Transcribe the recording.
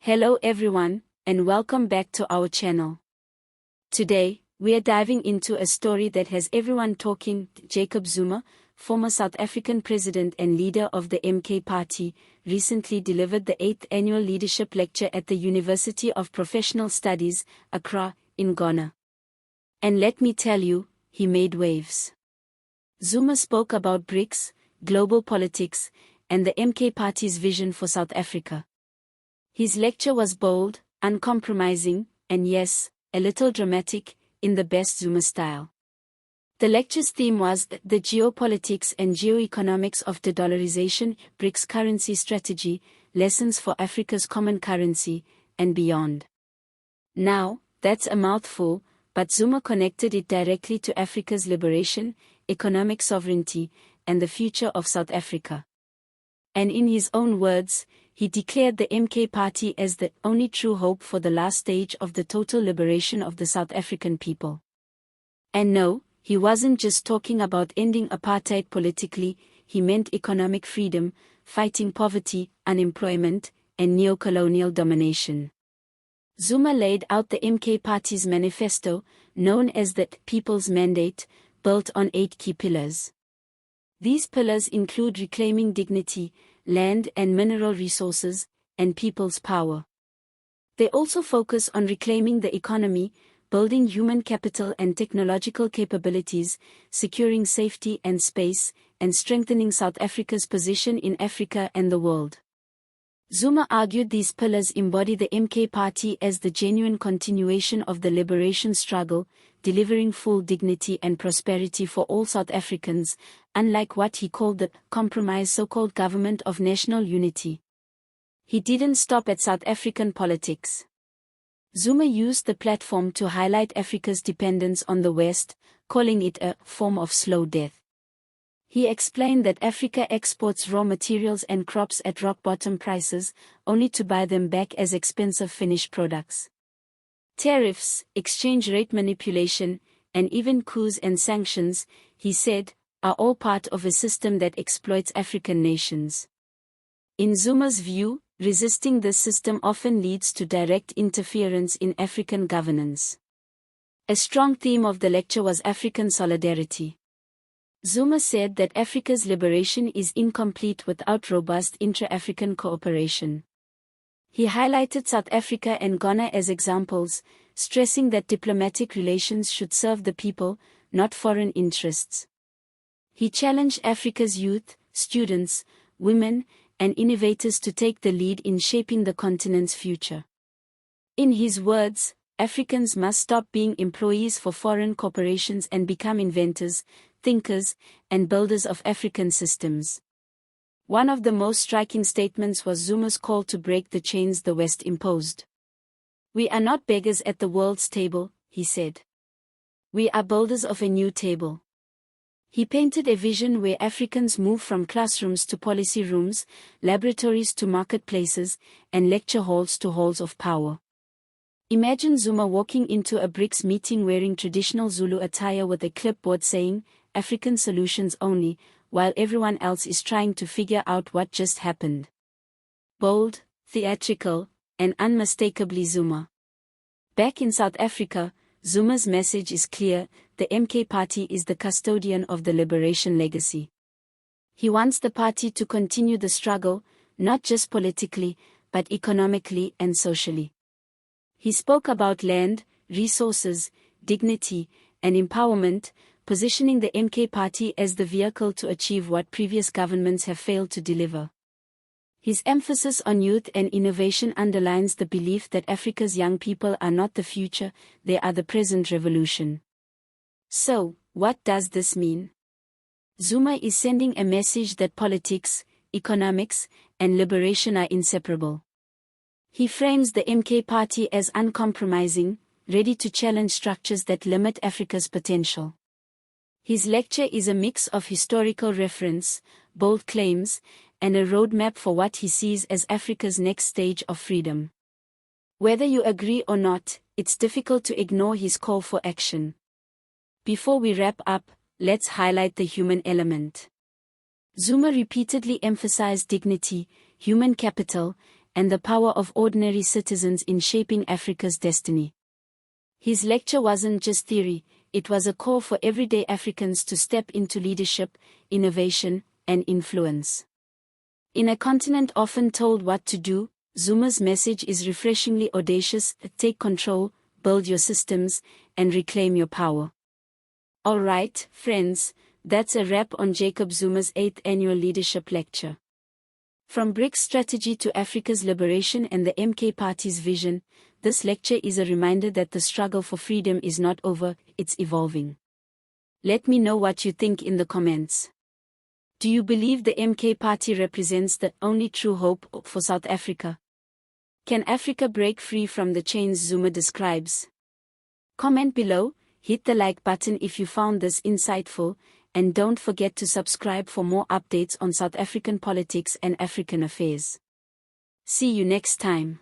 Hello everyone, and welcome back to our channel. Today, we are diving into a story that has everyone talking. Jacob Zuma, former South African president and leader of the MK Party, recently delivered the 8th annual leadership lecture at the University of Professional Studies, Accra, in Ghana. And let me tell you, he made waves. Zuma spoke about BRICS, global politics, and the MK Party's vision for South Africa. His lecture was bold, uncompromising, and yes, a little dramatic, in the best Zuma style. The lecture's theme was the geopolitics and geoeconomics of de-dollarization, BRICS currency strategy, lessons for Africa's common currency, and beyond. Now, that's a mouthful, but Zuma connected it directly to Africa's liberation, economic sovereignty, and the future of South Africa. And in his own words, he declared the MK Party as the only true hope for the last stage of the total liberation of the South African people. And no, he wasn't just talking about ending apartheid politically, he meant economic freedom, fighting poverty, unemployment, and neo-colonial domination. Zuma laid out the MK Party's manifesto, known as the People's Mandate, built on 8 key pillars. These pillars include reclaiming dignity, land and mineral resources, and people's power. They also focus on reclaiming the economy, building human capital and technological capabilities, securing safety and space, and strengthening South Africa's position in Africa and the world. Zuma argued these pillars embody the MK Party as the genuine continuation of the liberation struggle, delivering full dignity and prosperity for all South Africans, unlike what he called the compromise so-called government of national unity. He didn't stop at South African politics. Zuma used the platform to highlight Africa's dependence on the West, calling it a form of slow death. He explained that Africa exports raw materials and crops at rock-bottom prices, only to buy them back as expensive finished products. Tariffs, exchange rate manipulation, and even coups and sanctions, he said, are all part of a system that exploits African nations. In Zuma's view, resisting this system often leads to direct interference in African governance. A strong theme of the lecture was African solidarity. Zuma said that Africa's liberation is incomplete without robust intra-African cooperation. He highlighted South Africa and Ghana as examples, stressing that diplomatic relations should serve the people, not foreign interests. He challenged Africa's youth, students, women, and innovators to take the lead in shaping the continent's future. In his words, Africans must stop being employees for foreign corporations and become inventors, thinkers, and builders of African systems. One of the most striking statements was Zuma's call to break the chains the West imposed. "We are not beggars at the world's table," he said. "We are builders of a new table." He painted a vision where Africans move from classrooms to policy rooms, laboratories to marketplaces, and lecture halls to halls of power. Imagine Zuma walking into a BRICS meeting wearing traditional Zulu attire with a clipboard saying, "African solutions only," while everyone else is trying to figure out what just happened. Bold, theatrical, and unmistakably Zuma. Back in South Africa, Zuma's message is clear: the MK Party is the custodian of the liberation legacy. He wants the party to continue the struggle, not just politically, but economically and socially. He spoke about land, resources, dignity, and empowerment, positioning the MK Party as the vehicle to achieve what previous governments have failed to deliver. His emphasis on youth and innovation underlines the belief that Africa's young people are not the future, they are the present revolution. So, what does this mean? Zuma is sending a message that politics, economics, and liberation are inseparable. He frames the MK Party as uncompromising, ready to challenge structures that limit Africa's potential. His lecture is a mix of historical reference, bold claims, and a roadmap for what he sees as Africa's next stage of freedom. Whether you agree or not, it's difficult to ignore his call for action. Before we wrap up, let's highlight the human element. Zuma repeatedly emphasized dignity, human capital, and the power of ordinary citizens in shaping Africa's destiny. His lecture wasn't just theory, it was a call for everyday Africans to step into leadership, innovation, and influence. In a continent often told what to do, Zuma's message is refreshingly audacious: take control, build your systems, and reclaim your power. Alright, friends, that's a wrap on Jacob Zuma's 8th annual leadership lecture. From BRICS strategy to Africa's liberation and the MK Party's vision, this lecture is a reminder that the struggle for freedom is not over, it's evolving. Let me know what you think in the comments. Do you believe the MK Party represents the only true hope for South Africa? Can Africa break free from the chains Zuma describes? Comment below, hit the like button if you found this insightful, and don't forget to subscribe for more updates on South African politics and African affairs. See you next time.